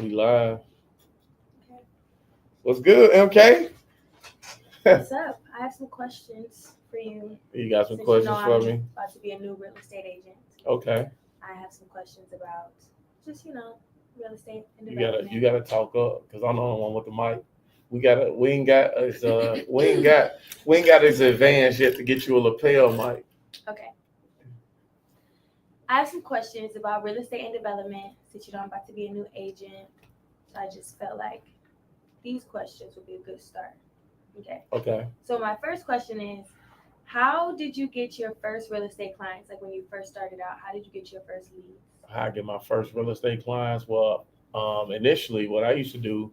We live. Okay. What's good, MK? What's up? I have some questions for you. You got some Since you know questions for I'm me? about to be a new real estate agent, Okay. I have some questions about just, real estate and You development. gotta talk up because I'm the only one with the mic. We ain't got us we ain't got as advanced yet to get you a lapel mic. Okay. I have some questions about real estate and development since I'm about to be a new agent. So I just felt like these questions would be a good start. Okay. Okay. So my first question is, how did you get your first real estate clients? Like when you first started out, how did you get your first leads? How I get my first real estate clients? Well, initially what I used to do,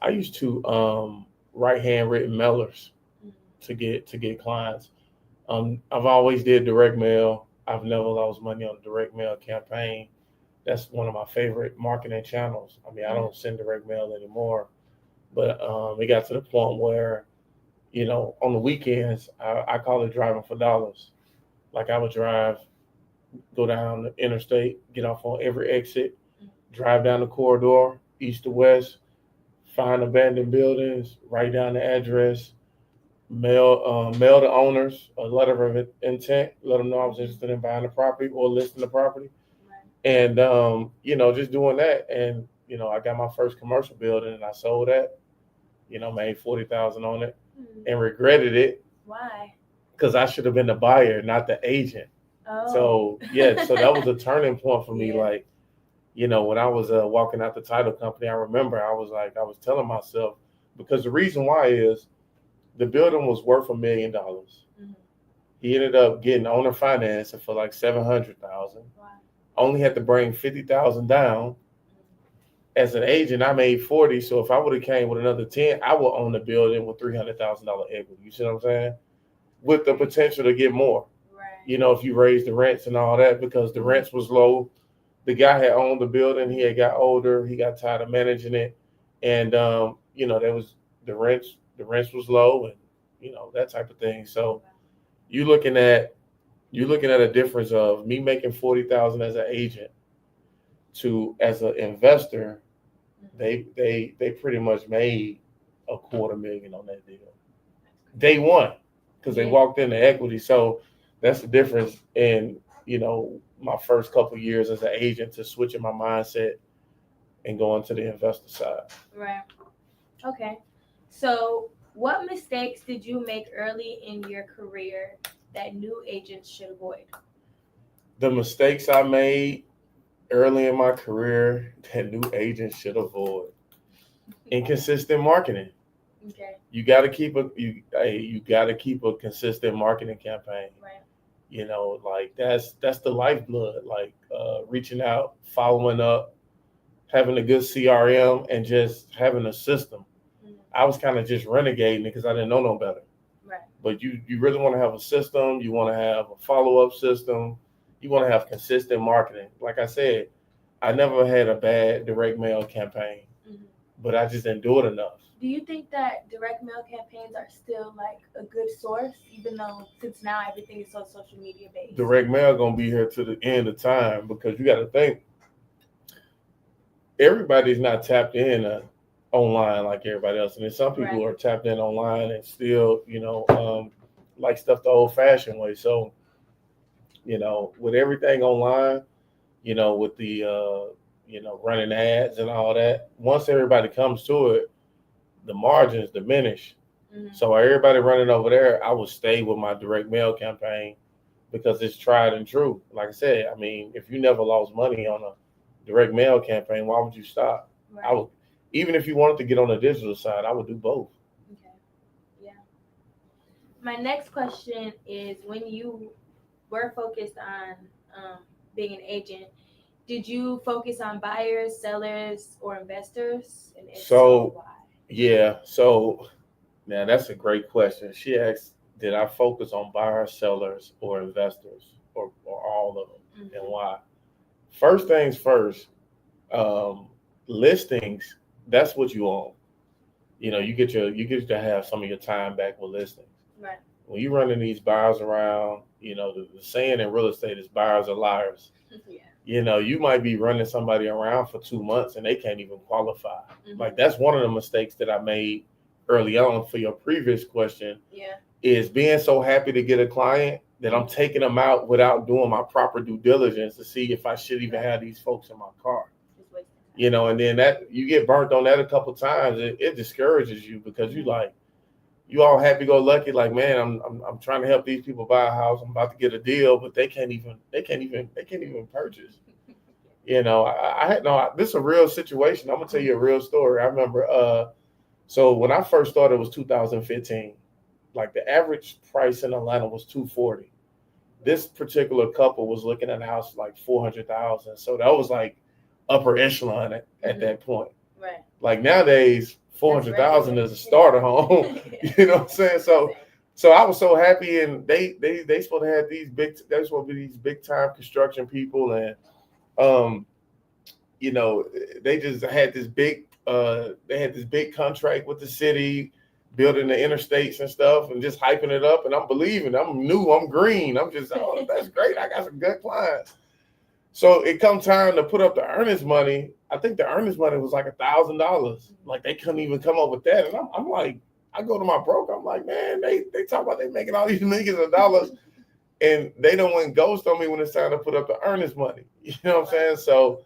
I used to write handwritten mailers Mhm. to get clients. I've always did direct mail. I've never lost money on a direct mail campaign. That's one of my favorite marketing channels. I mean, I don't send direct mail anymore, but it got to the point where, on the weekends, I call it driving for dollars. Like I would drive, go down the interstate, get off on every exit, drive down the corridor, east to west, find abandoned buildings, write down the address, mail the owners a letter of intent, let them know I was interested in buying the property or listing the property, Right. and just doing that, and I got my first commercial building, and I sold that, made 40,000 on it, and regretted it Why? because I should have been the buyer, not the agent. Oh. So yeah, so that was a turning point for me. Yeah. Like, when I was walking out the title company, I remember I was telling myself, because the reason why is the building was worth $1 million. Mhm. He ended up getting owner financing for like 700,000. Wow. Only had to bring 50,000 down. As an agent, I made 40. So if I would have came with another 10, I would own the building with $300,000 equity. You see what I'm saying? With the potential to get more. Right. If you raise the rents and all that, because the rents was low. The guy had owned the building. He had got older. He got tired of managing it, and there was the rents. The rents was low, and that type of thing. So you looking at you're looking at a difference of me making 40,000 as an agent to as an investor. They pretty much made a quarter million on that deal day one because they Yeah. walked in the equity. So that's the difference in my first couple of years as an agent to switching my mindset and going to the investor side. Right. Okay. So, what mistakes did you make early in your career that new agents should avoid? The mistakes I made early in my career that new agents should avoid: inconsistent marketing. Okay. You got to keep a consistent marketing campaign. Right. Like that's the lifeblood. Like reaching out, following up, having a good CRM, and just having a system. Mhm. I was kind of just renegading because I didn't know no better. Right. But you really want to have a system. You want to have a follow up system. You want to have consistent marketing. Like I said, I never had a bad direct mail campaign, Mhm. but I just didn't do it enough. Do you think that direct mail campaigns are still like a good source, even though since now everything is so social media based? Direct mail gonna be here to the end of time because you got to think everybody's not tapped in online like everybody else, and then some people Right. are tapped in online and still like stuff the old fashioned way. So with everything online, with the running ads and all that, once everybody comes to it, the margins diminish. Mhm. So while everybody running over there, I would stay with my direct mail campaign because it's tried and true. Like I said, I mean, if you never lost money on a direct mail campaign, why would you stop? I Right. would, even if you wanted to get on the digital side, I would do both. Okay. Yeah. My next question is, when you were focused on um, being an agent, did you focus on buyers, sellers, or investors? And if so, So why? yeah, so now that's a great question. She asked, did I focus on buyers, sellers, or investors, or all of them, and Mhm. why? First things first, listings. That's what you own. You get to have some of your time back with listings. Right. When you running these buyers around, the saying in real estate is buyers are liars. Yeah. You know, you might be running somebody around for 2 months and they can't even qualify. Mhm. Like that's one of the mistakes that I made early on for your previous question Yeah. is being so happy to get a client that I'm taking them out without doing my proper due diligence to see if I should even have these folks in my car. Just wasting time. You know, and then that you get burnt on that a couple times, it discourages you because you like you all happy go lucky, like man, I'm trying to help these people buy a house. I'm about to get a deal, but they can't even purchase. You know, I had no. This is a real situation. I'm gonna tell you a real story. I remember. So when I first started, it was 2015. Like the average price in Atlanta was 240. This particular couple was looking at a house like 400,000. So that was like upper echelon at that point. Right. Like nowadays, 400,000 is a starter home. Yeah. You know what I'm saying? So I was so happy, and they supposed to have these big. They supposed to be these big time construction people, and you know, they just had this big. They had this big contract with the city, building the interstates and stuff, and just hyping it up. And I'm believing. I'm new. I'm green. I'm just, oh, that's great. I got some good clients. So it come time to put up the earnest money. I think the earnest money was like $1,000. Like they couldn't even come up with that. And I'm like, I go to my broker. I'm like, man, they talk about they making all these millions of dollars, and they don't went ghost on me when it's time to put up the earnest money. You know what I'm saying? So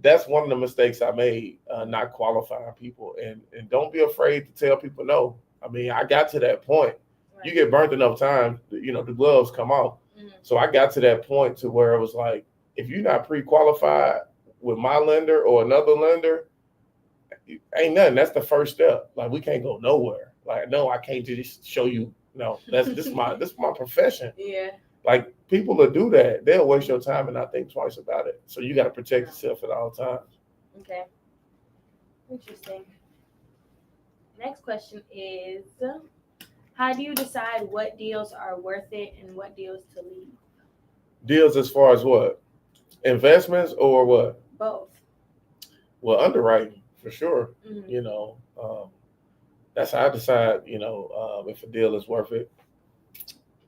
that's one of the mistakes I made, not qualifying people. And don't be afraid to tell people no. I mean, I got to that point. Right. You get burnt enough times, you know, the gloves come off. Mhm. So I got to that point to where it was like, if you're not pre-qualified with my lender or another lender, ain't nothing. That's the first step. Like we can't go nowhere. Like no, I can't just show you. No, this is my profession. Yeah. Like people that do that, they'll waste your time and not think twice about it. So you got to protect yourself at all times. Okay. Interesting. Next question is, how do you decide what deals are worth it and what deals to leave? Deals as far as what? Investments or what? Both. Well, underwriting for sure. Mhm. You know, that's how I decide. You know, if a deal is worth it.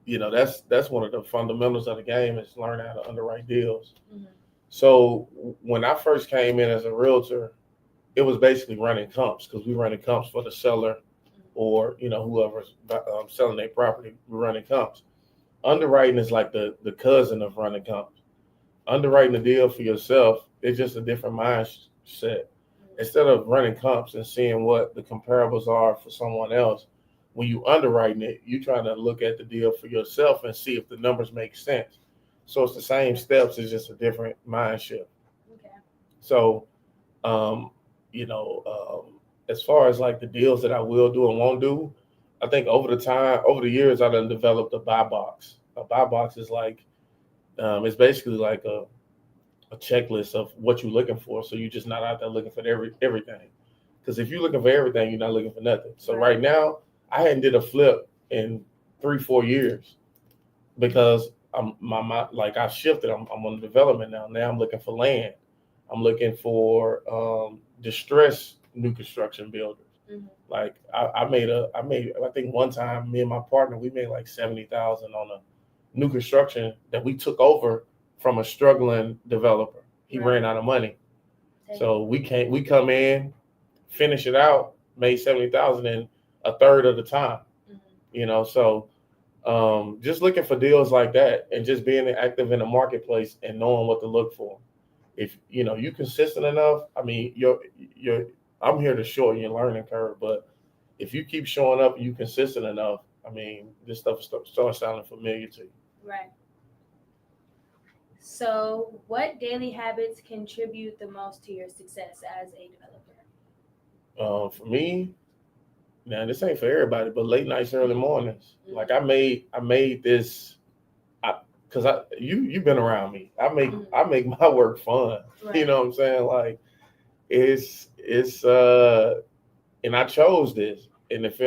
You know, that's one of the fundamentals of the game is learning how to underwrite deals. Mhm. So when I first came in as a realtor, it was basically running comps because we running comps for the seller or, you know, whoever's selling their property, we're running comps. Underwriting is like the cousin of running comps. Underwriting a deal for yourself, it's just a different mindset. Instead of running comps and seeing what the comparables are for someone else, when you underwriting it, you trying to look at the deal for yourself and see if the numbers make sense. So it's the same steps, it's just a different mind shift. Okay. So, you know, as far as like the deals that I will do and won't do, I think over the years, I done developed a buy box. A buy box is like, it's basically like a checklist of what you're looking for. So you're just not out there looking for everything. Because if you're looking for everything, you're not looking for nothing. So right now, I hadn't did a flip in 3-4 years because like I shifted. I'm on development now. Now I'm looking for land. I'm looking for distressed new construction builders. Mhm. Like I think one time me and my partner we made like 70,000 on a new construction that we took over from a struggling developer. He Right. ran out of money, so we come in, finish it out, made 70,000 in a third of the time. Mhm. You know, so just looking for deals like that and just being active in the marketplace and knowing what to look for. If you know you consistent enough, I mean, I'm here to shorten your learning curve, but if you keep showing up and you consistent enough, I mean, this stuff starts sounding familiar to you. Right. So, what daily habits contribute the most to your success as a developer? For me, now this ain't for everybody, but late nights, early mornings. Mhm. Like I made this, because you've been around me. I make my work fun. Right. You know what I'm saying? Like it's and I chose this. And if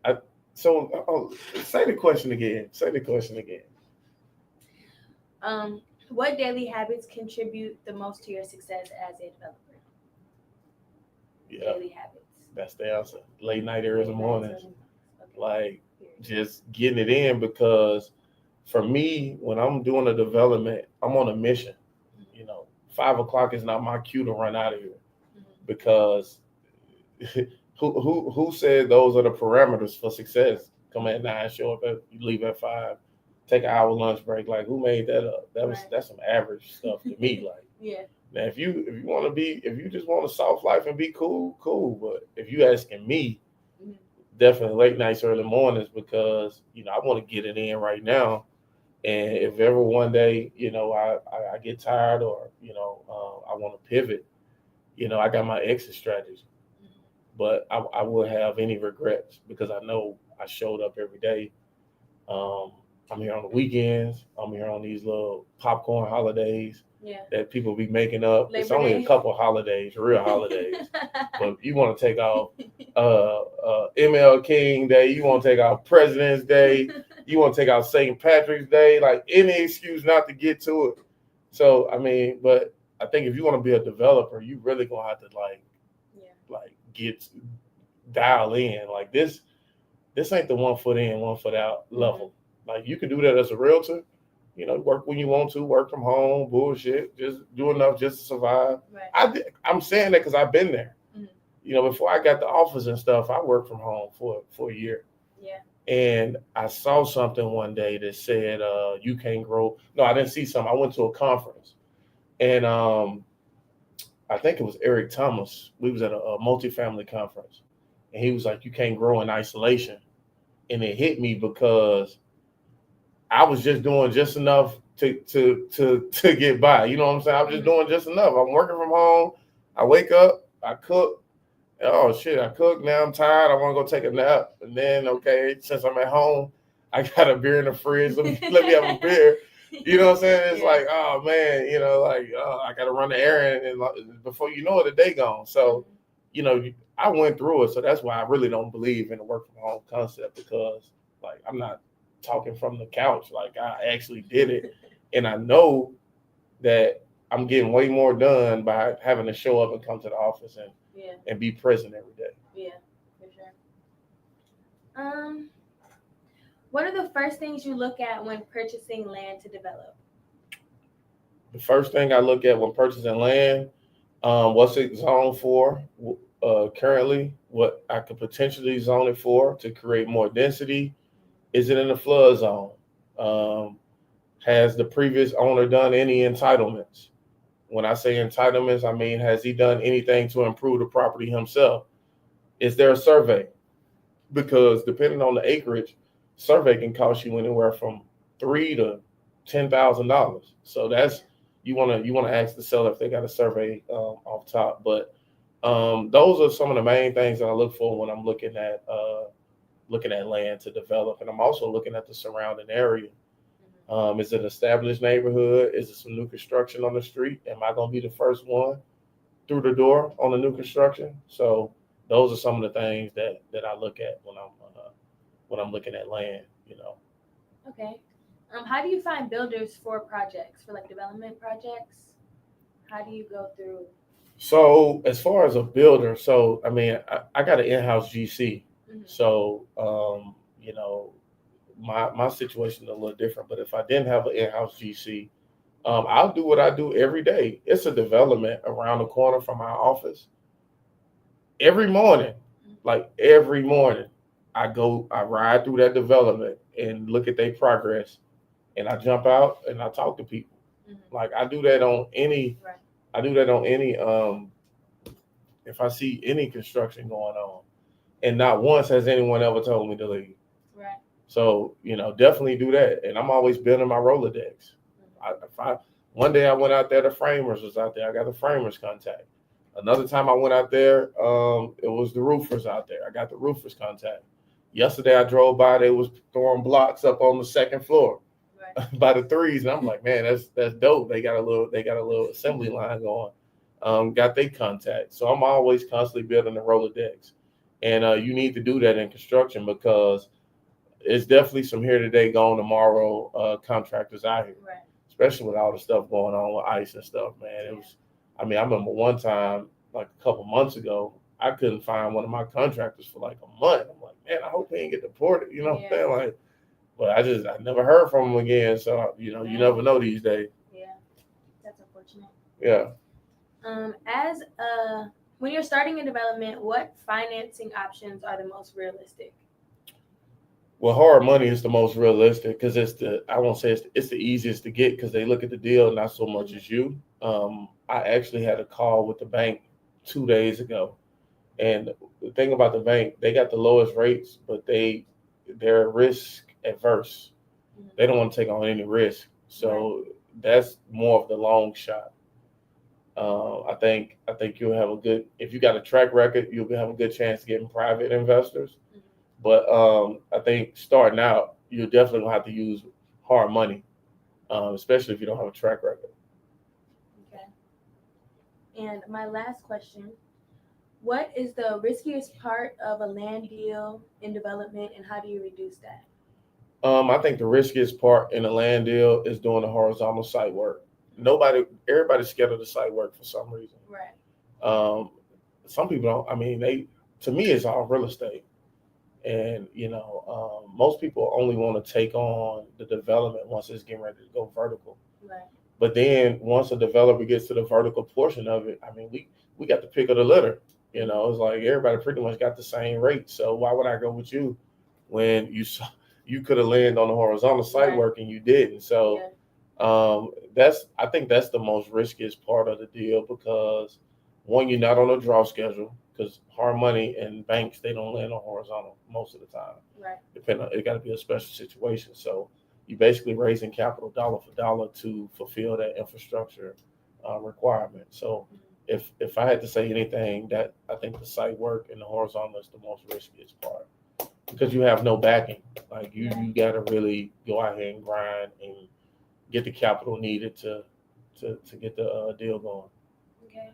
I say the question again. Say the question again. What daily habits contribute the most to your success as a developer? Yeah, Daily habits. that's the answer. Late night, early mornings. Okay. Like just getting it in because for me, when I'm doing a development, I'm on a mission. 5 o'clock is not my cue to run out of here Mhm. because who said those are the parameters for success? Come at 9, show up at, you leave at 5, take an hour lunch break. Like who made that up? Right. That's some average stuff to me. Like Yeah. now, if you want to be, if you just want a soft life and be cool, cool. But if you asking me, Mhm. definitely late nights, early mornings, because I want to get it in right now. And if ever one day, I get tired or I want to pivot, I got my exit strategy. Mhm. But I wouldn't have any regrets because I know I showed up every day. Um, I'm here on the weekends. I'm here on these little popcorn holidays Yeah. that people be making up. It's Labor only Day. a couple holidays, real holidays. But you want to take off ML King Day, you want to take off President's Day, you want to take out St. Patrick's Day, like any excuse not to get to it. So I mean, but I think if you want to be a developer, you really gonna have to like get dial in. Like this ain't the 1 foot in, 1 foot out level. Like you can do that as a realtor. Work when you want to, work from home, bullshit, just do enough just to survive. Right. I'm saying that because I've been there. Mhm. Before I got the office and stuff, I worked from home for a year. Yeah. And I saw something one day that said, you can't grow. No, I didn't see something. I went to a conference and I think it was Eric Thomas. We was at a multifamily conference and he was like, you can't grow in isolation. And it hit me because I was just doing just enough to get by. You know what I'm saying? I'm just doing just enough. I'm working from home. I wake up, I cook. Oh shit, I cook. Now I'm tired. I want to go take a nap. And then, okay, since I'm at home, I got a beer in the fridge. Let me have a beer. You know what I'm saying? It's like, oh man, I got to run the errand. And before you know it, the day gone. So, I went through it. So that's why I really don't believe in the work from home concept because, like, I'm not talking from the couch. Like, I actually did it. And I know that I'm getting way more done by having to show up and come to the office and be present every day. Yeah, for sure. What are the first things you look at when purchasing land to develop? The first thing I look at when purchasing land, what's it zoned for currently, what I could potentially zone it for to create more density. Is it in the flood zone? Um, has the previous owner done any entitlements? When I say entitlements, I mean, has he done anything to improve the property himself? Is there a survey? Because depending on the acreage, survey can cost you anywhere from $3,000 to $10,000. So that's you wanna ask the seller if they got a survey off top. But those are some of the main things that I look for when I'm looking at land to develop, and I'm also looking at the surrounding area. Is it an established neighborhood? Is it some new construction on the street? Am I gonna be the first one through the door on the new construction? So those are some of the things that I look at when I'm looking at land. Okay. How do you find builders for projects, for like development projects? How do you go through? So as far as a builder, so I mean, I got an in-house GC. Mhm. So my situation is a little different. But if I didn't have an in-house GC, I'll do what I do every day. It's a development around the corner from my office. Every morning, like every morning, I ride through that development and look at their progress, and I jump out and I talk to people. Mhm. Like I do that on any, Right. I do that on any, if I see any construction going on, and not once has anyone ever told me to leave. Right. So definitely do that, and I'm always building my Rolodex. One day I went out there, the framers was out there. I got the framers contact. Another time I went out there, it was the roofers out there. I got the roofers contact. Yesterday I drove by, they was throwing blocks up on the second floor by the threes, and I'm like, man, that's dope. They got a little assembly line going. Got they contact, so I'm always constantly building the Rolodex, and you need to do that in construction because it's definitely some here today, gone tomorrow contractors out here, Right. especially with all the stuff going on with ICE and stuff, man. It was, I mean, I remember one time, like a couple months ago, I couldn't find one of my contractors for like a month. I'm like, man, I hope he ain't get deported, you know what I'm saying? Like, but I never heard from him again. So, you never know these days. Yeah, that's unfortunate. Yeah. As when you're starting a development, what financing options are the most realistic? Well, hard money is the most realistic because I won't say it's the easiest to get because they look at the deal not so much as you. I actually had a call with the bank 2 days ago, and the thing about the bank, they got the lowest rates, but they're risk adverse. They don't want to take on any risk, so that's more of the long shot. I think you'll have a good if you got a track record, you'll have a good chance of getting private investors. But I think starting out, you're definitely gonna have to use hard money, especially if you don't have a track record. Okay. And my last question: what is the riskiest part of a land deal in development, and how do you reduce that? I think the riskiest part in a land deal is doing the horizontal site work. Everybody's scared of the site work for some reason. Right. Um, some people don't. I mean, to me, it's all real estate. And most people only want to take on the development once it's getting ready to go vertical. Right. But then once a developer gets to the vertical portion of it, I mean, we got the pick of the litter. It's like everybody pretty much got the same rate. So why would I go with you when you could have landed on the horizontal site work and you didn't? So I think that's the most riskiest part of the deal because one, you're not on a draw schedule because hard money and banks they don't land on horizontal most of the time. Right. It got to be a special situation. So you basically raising capital dollar for dollar to fulfill that infrastructure requirement. So if I had to say anything, that I think the site work and the horizontal is the most riskiest part because you have no backing. Like you got to really go out here and grind and get the capital needed to get the deal going. Okay.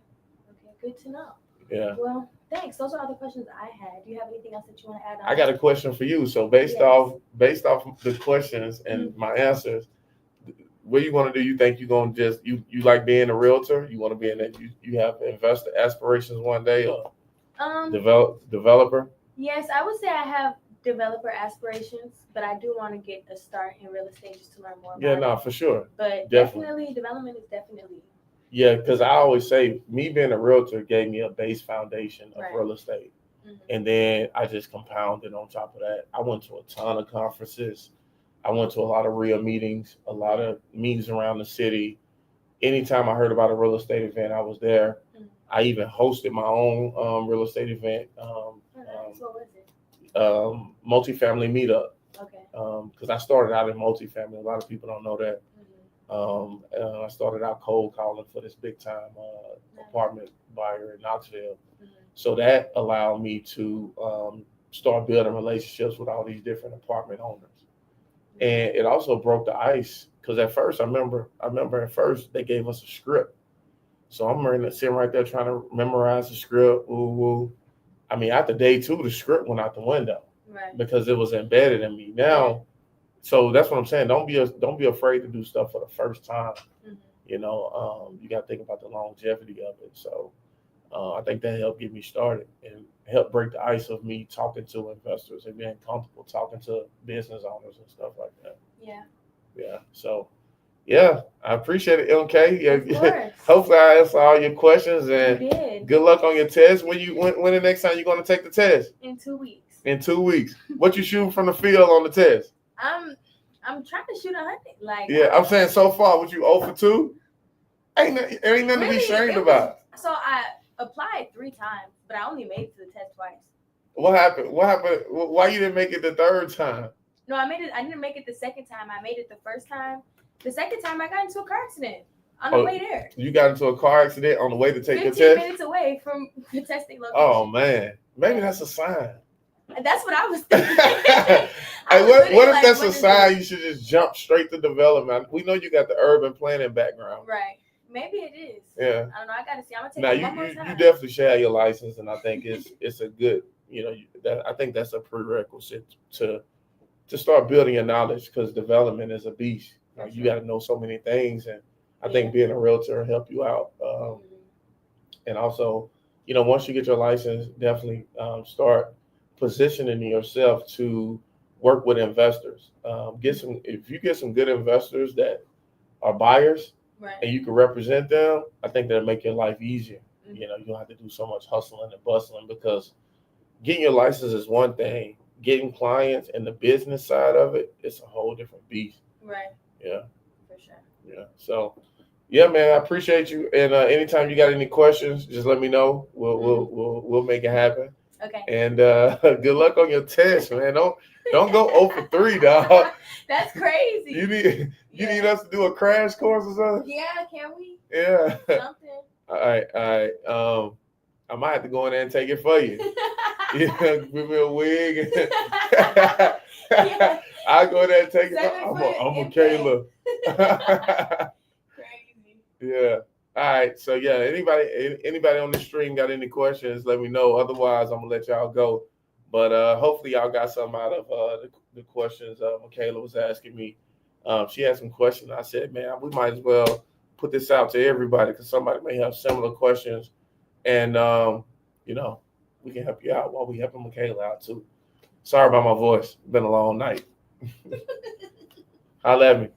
Good to know. Yeah. Well, thanks. Those are all the questions I had. Do you have anything else that you want to add on? I got a question for you. So based off the questions and my answers, what you want to do? You think you're gonna just you like being a realtor? You want to be in that? You have investor aspirations one day or developer? Yes, I would say I have developer aspirations, but I do want to get a start in real estate just to learn more about it. For sure. But definitely development is definitely. Yeah, because I always say me being a realtor gave me a base foundation of real estate. And then I just compounded on top of that. I went to a ton of conferences. I went to a lot of real meetings, a lot of meetings around the city. Anytime I heard about a real estate event, I was there. I even hosted my own real estate event. What was it? Multifamily meetup. Okay. Because I started out in multifamily. A lot of people don't know that. I started out cold calling for this big time apartment buyer in Knoxville. So that allowed me to start building relationships with all these different apartment owners. And it also broke the ice because at first I remember at first they gave us a script. So I'm sitting right there trying to memorize the script. I mean, after day 2, the script went out the window because it was embedded in me. Now, so that's what I'm saying. Don't be afraid to do stuff for the first time. You got to think about the longevity of it. So I think that helped get me started and helped break the ice of me talking to investors and being comfortable talking to business owners and stuff like that. Yeah. So, I appreciate it, MK. Yeah. Hopefully I answered all your questions and you did. Good luck on your test. When the next time you're going to take the test? In 2 weeks. In 2 weeks. What you shooting from the field on the test? I'm trying to shoot 100. I'm saying so far, what you 0 for 2? Ain't nothing to be ashamed about. So I applied 3 times, but I only made it to the test twice. What happened? Why you didn't make it the third time? No, I didn't make it the second time. I made it the first time. The second time, I got into a car accident on the way there. You got into a car accident on the way to take your test? 15 minutes away from the testing location. Oh, man. Maybe that's a sign. That's what I was thinking. What if that's a sign you should just jump straight to development? We know you got the urban planning background. Right. Maybe it is. Yeah. I don't know. I got to see. I'm going to take it one more time. You definitely should have your license, and I think it's a good, I think that's a prerequisite to start building your knowledge because development is a beast. You got to know so many things, and I think being a realtor will help you out. And also, once you get your license, definitely start positioning yourself to work with investors. If you get some good investors that are buyers, Right. and you can represent them, I think that'll make your life easier. Mhm. You know, you don't have to do so much hustling and bustling, because getting your license is one thing. Getting clients and the business side of it, it's a whole different beast. Right. Yeah. For sure. Yeah. So, yeah, man, I appreciate you. And anytime you got any questions, just let me know. We'll make it happen. Okay. And good luck on your test, man. Don't go 0 for 3, dog. That's crazy. You need us to do a crash course or something? Yeah, can we? Yeah. Something. All right. I might have to go in there and take it for you. Yeah, give me a wig. Yeah. I'll go in there and take it. 7 foot I'm a in Kayla. Crazy. Yeah. All right. So yeah, anybody on the stream got any questions, let me know. Otherwise, I'm gonna let y'all go. But hopefully y'all got something out of the questions Michaela was asking me. She had some questions. I said, man, we might as well put this out to everybody, because somebody may have similar questions, and you know, we can help you out while we helping Michaela out too. Sorry about my voice. It's been a long night. Holla at me.